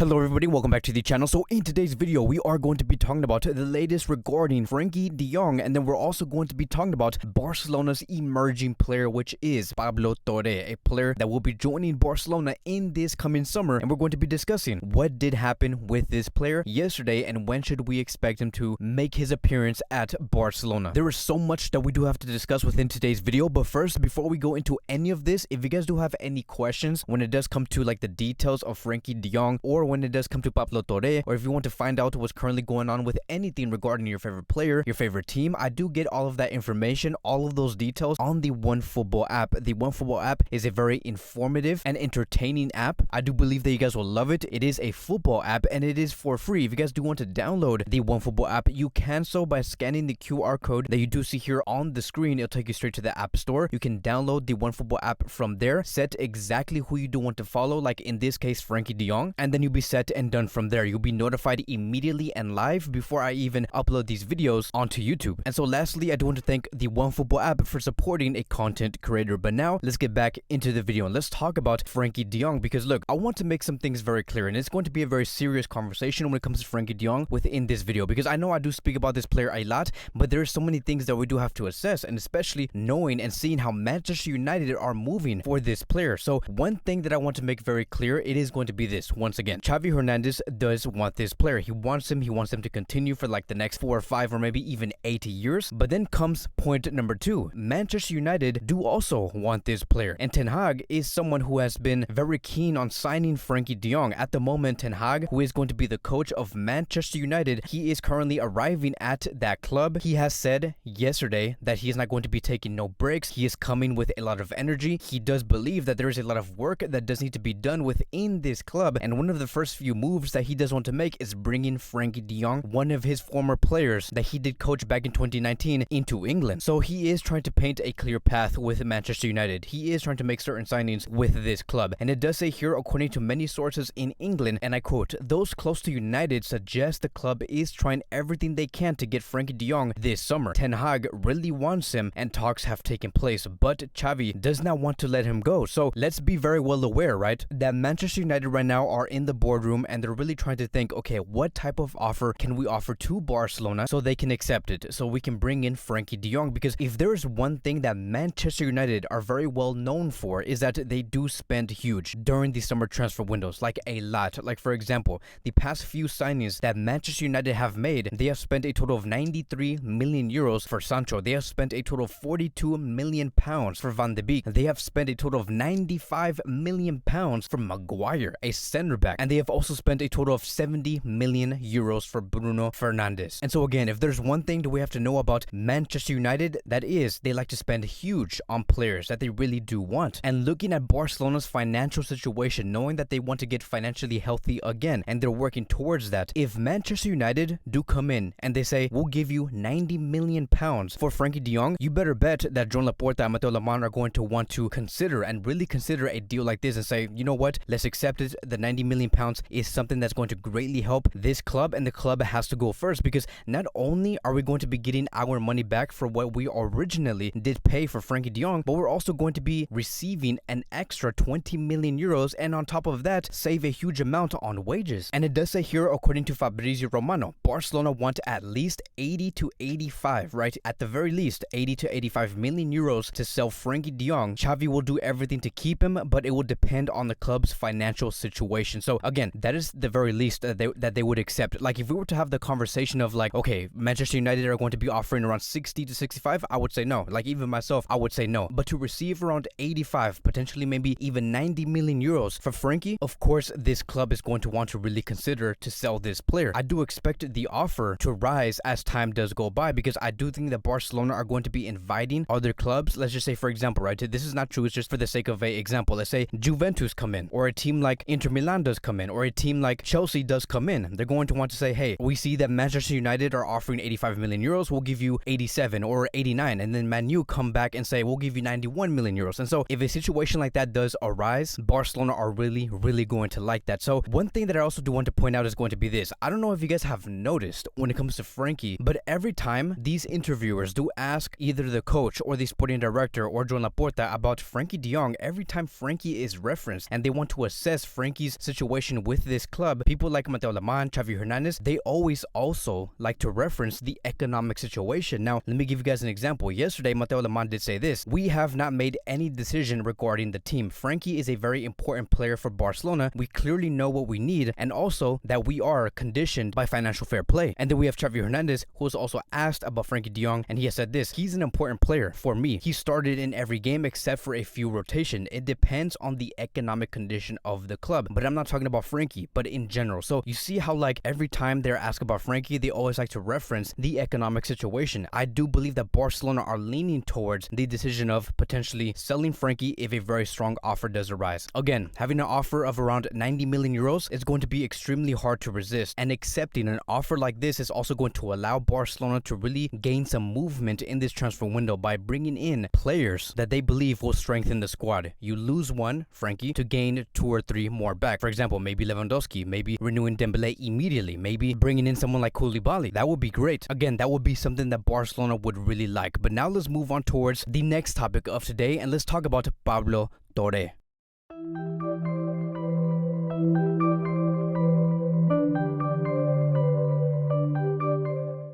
Hello everybody, welcome back to the channel. So in today's video, we are going to be talking about the latest regarding Frenkie De Jong, and then we're also going to be talking about Barcelona's emerging player, which is Pablo Torre, a player that will be joining Barcelona in this coming summer. And we're going to be discussing what did happen with this player yesterday and when should we expect him to make his appearance at Barcelona. There is so much that we do have to discuss within today's video, but first, before we go into any of this, if you guys do have any questions when it does come to like the details of Frenkie De Jong, or when it does come to Pablo Torre, or if you want to find out what's currently going on with anything regarding your favorite player, your favorite team, I do get all of that information, all of those details on the OneFootball app. The OneFootball app is a very informative and entertaining app. I do believe that you guys will love it. It is a football app and it is for free. If you guys do want to download the OneFootball app, you can so by scanning the QR code that you do see here on the screen. It'll take you straight to the App Store. You can download the OneFootball app from there, set exactly who you do want to follow, like in this case Frenkie De Jong, and then you'll be set and done from there. You'll be notified immediately and live before I even upload these videos onto YouTube. And so lastly, I do want to thank the OneFootball app for supporting a content creator. But now let's get back into the video and let's talk about Frenkie De Jong, because look, I want to make some things very clear, and it's going to be a very serious conversation when it comes to Frenkie De Jong within this video, because I know I do speak about this player a lot, but there are so many things that we do have to assess, and especially knowing and seeing how Manchester United are moving for this player. So one thing that I want to make very clear, it is going to be this. Once again, Xavi Hernandez does want this player. He wants him to continue for like the next 4 or 5 or maybe even 8 years. But then comes point number 2. Manchester United do also want this player, and Ten Hag is someone who has been very keen on signing Frenkie De Jong. At the moment, Ten Hag, who is going to be the coach of Manchester United, he is currently arriving at that club. He has said yesterday that he is not going to be taking no breaks. He is coming with a lot of energy. He does believe that there is a lot of work that does need to be done within this club, and one of the first few moves that he does want to make is bringing Frenkie De Jong, one of his former players that he did coach back in 2019, into England. So he is trying to paint a clear path with Manchester United. He is trying to make certain signings with this club, and it does say here, according to many sources in England, and I quote, "Those close to United suggest the club is trying everything they can to get Frenkie De Jong this summer. Ten Hag really wants him and talks have taken place, but Xavi does not want to let him go." So let's be very well aware, right, that Manchester United right now are in the boardroom and they're really trying to think, okay, what type of offer can we offer to Barcelona so they can accept it, so we can bring in Frenkie De Jong? Because if there is one thing that Manchester United are very well known for, is that they do spend huge during the summer transfer windows, like a lot. Like for example, the past few signings that Manchester United have made, they have spent a total of 93 million euros for Sancho. They have spent a total of 42 million pounds for Van de Beek. They have spent a total of 95 million pounds for Maguire, a center back, and they have also spent a total of 70 million euros for Bruno Fernandes. And so again, if there's one thing that we have to know about Manchester United, that is they like to spend huge on players that they really do want. And looking at Barcelona's financial situation, knowing that they want to get financially healthy again, and they're working towards that, if Manchester United do come in and they say, we'll give you 90 million pounds for Frenkie De Jong, you better bet that Joan Laporta and Mateo Lemar are going to want to consider and really consider a deal like this and say, you know what, let's accept it. The 90 million pounds is something that's going to greatly help this club, and the club has to go first, because not only are we going to be getting our money back for what we originally did pay for Frenkie De Jong, but we're also going to be receiving an extra 20 million euros, and on top of that, save a huge amount on wages. And it does say here, according to Fabrizio Romano, Barcelona want at least 80 to 85, right? At the very least, 80 to 85 million euros to sell Frenkie De Jong. Xavi will do everything to keep him, but it will depend on the club's financial situation. So again, that is the very least that they would accept. Like if we were to have the conversation of like, okay, Manchester United are going to be offering around 60 to 65, I would say no. Like even myself, I would say no. But to receive around 85, potentially maybe even 90 million euros for Frenkie, of course, this club is going to want to really consider to sell this player. I do expect the offer to rise as time does go by, because I do think that Barcelona are going to be inviting other clubs. Let's just say, for example, right, this is not true, it's just for the sake of a example. Let's say Juventus come in, or a team like Inter Milan does come in, or a team like Chelsea does come in. They're going to want to say, hey, we see that Manchester United are offering 85 million euros, we'll give you 87 or 89, and then Man U come back and say, we'll give you 91 million euros. And so if a situation like that does arise, Barcelona are really going to like that. So one thing that I also do want to point out is going to be this. I don't know if you guys have noticed when it comes to Frenkie, but every time these interviewers do ask either the coach or the sporting director or Joan Laporta about Frenkie De Jong, every time Frenkie is referenced and they want to assess Frenkie's situation situation with this club, people like Mateo Lemon, Xavi Hernandez, they always also like to reference the economic situation. Now, let me give you guys an example. Yesterday, Mateo Lemon did say this: "We have not made any decision regarding the team. Frenkie is a very important player for Barcelona. We clearly know what we need, and also that we are conditioned by financial fair play." And then we have Xavi Hernandez, who was also asked about Frenkie De Jong, and he has said this: "He's an important player for me. He started in every game except for a few rotation. It depends on the economic condition of the club." But I'm not talking about Frenkie, but in general. So you see how like every time they're asked about Frenkie, they always like to reference the economic situation. I do believe that Barcelona are leaning towards the decision of potentially selling Frenkie if a very strong offer does arise. Again, having an offer of around 90 million euros is going to be extremely hard to resist, and accepting an offer like this is also going to allow Barcelona to really gain some movement in this transfer window by bringing in players that they believe will strengthen the squad. You lose one, Frenkie, to gain 2 or 3 more back. For example, maybe Lewandowski, maybe renewing Dembele immediately, maybe bringing in someone like Koulibaly. That would be great. Again, that would be something that Barcelona would really like. But now let's move on towards the next topic of today, and let's talk about Pablo Torre.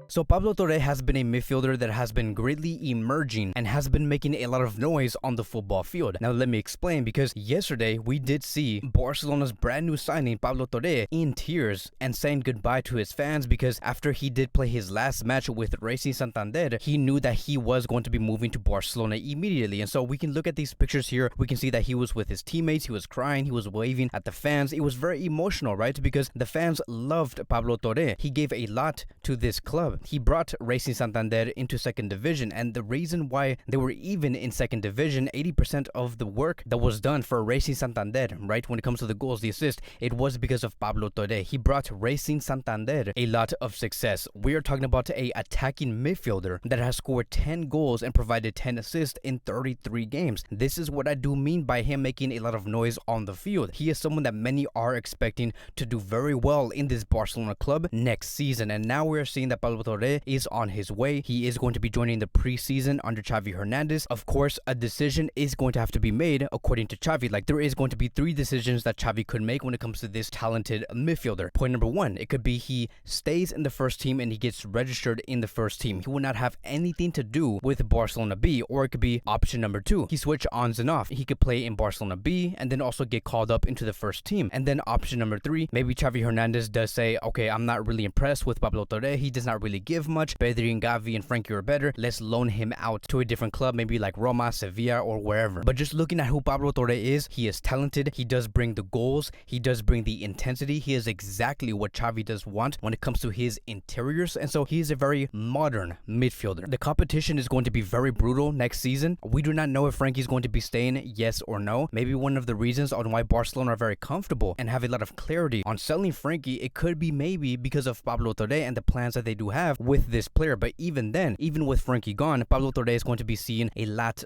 So Pablo Torre has been a midfielder that has been greatly emerging and has been making a lot of noise on the football field. Now let me explain, because yesterday we did see Barcelona's brand new signing Pablo Torre in tears and saying goodbye to his fans, because after he did play his last match with Racing Santander, he knew that he was going to be moving to Barcelona immediately. And so we can look at these pictures here. We can see that he was with his teammates, he was crying, he was waving at the fans. It was very emotional, right? Because the fans loved Pablo Torre. He gave a lot to this club. He brought Racing Santander into second division, and the reason why they were even in second division, 80% of the work that was done for Racing Santander, right, when it comes to the goals, the assists, it was because of Pablo Torre. He brought Racing Santander a lot of success. We are talking about a attacking midfielder that has scored 10 goals and provided 10 assists in 33 games. This is what I do mean by him making a lot of noise on the field. He is someone that many are expecting to do very well in this Barcelona club next season, and now we're seeing that Pablo Torre is on his way. He is going to be joining the preseason under Xavi Hernandez. Of course, a decision is going to have to be made according to Xavi. Like, there is going to be 3 decisions that Xavi could make when it comes to this talented midfielder. Point number 1, it could be he stays in the first team and he gets registered in the first team. He will not have anything to do with Barcelona B. Or it could be option number 2, he switch ons and off. He could play in Barcelona B and then also get called up into the first team. And then option number 3, maybe Xavi Hernandez does say, okay, I'm not really impressed with Pablo Torre. He does not really give much. Pedri and Gavi and Frenkie are better. Let's loan him out to a different club, maybe like Roma, Sevilla, or wherever. But just looking at who Pablo Torre is, he is talented. He does bring the goals. He does bring the intensity. He is exactly what Xavi does want when it comes to his interiors. And so he is a very modern midfielder. The competition is going to be very brutal next season. We do not know if Frenkie is going to be staying, yes or no. Maybe one of the reasons on why Barcelona are very comfortable and have a lot of clarity on selling Frenkie, it could be maybe because of Pablo Torre and the plans that they do have with this player. But even then, even with Frenkie gone, Pablo Torre is going to be seeing a lot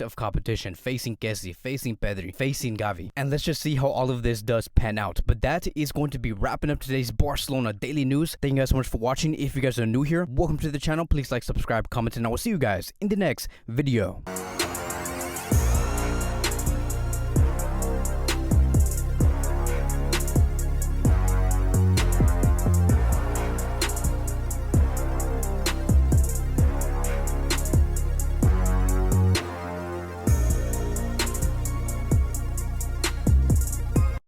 of competition, facing Kessie, facing Pedri, facing Gavi. And let's just see how all of this does pan out. But that is going to be wrapping up today's Barcelona Daily News. Thank you guys so much for watching. If you guys are new here, welcome to the channel. Please like, subscribe, comment, and I will see you guys in the next video.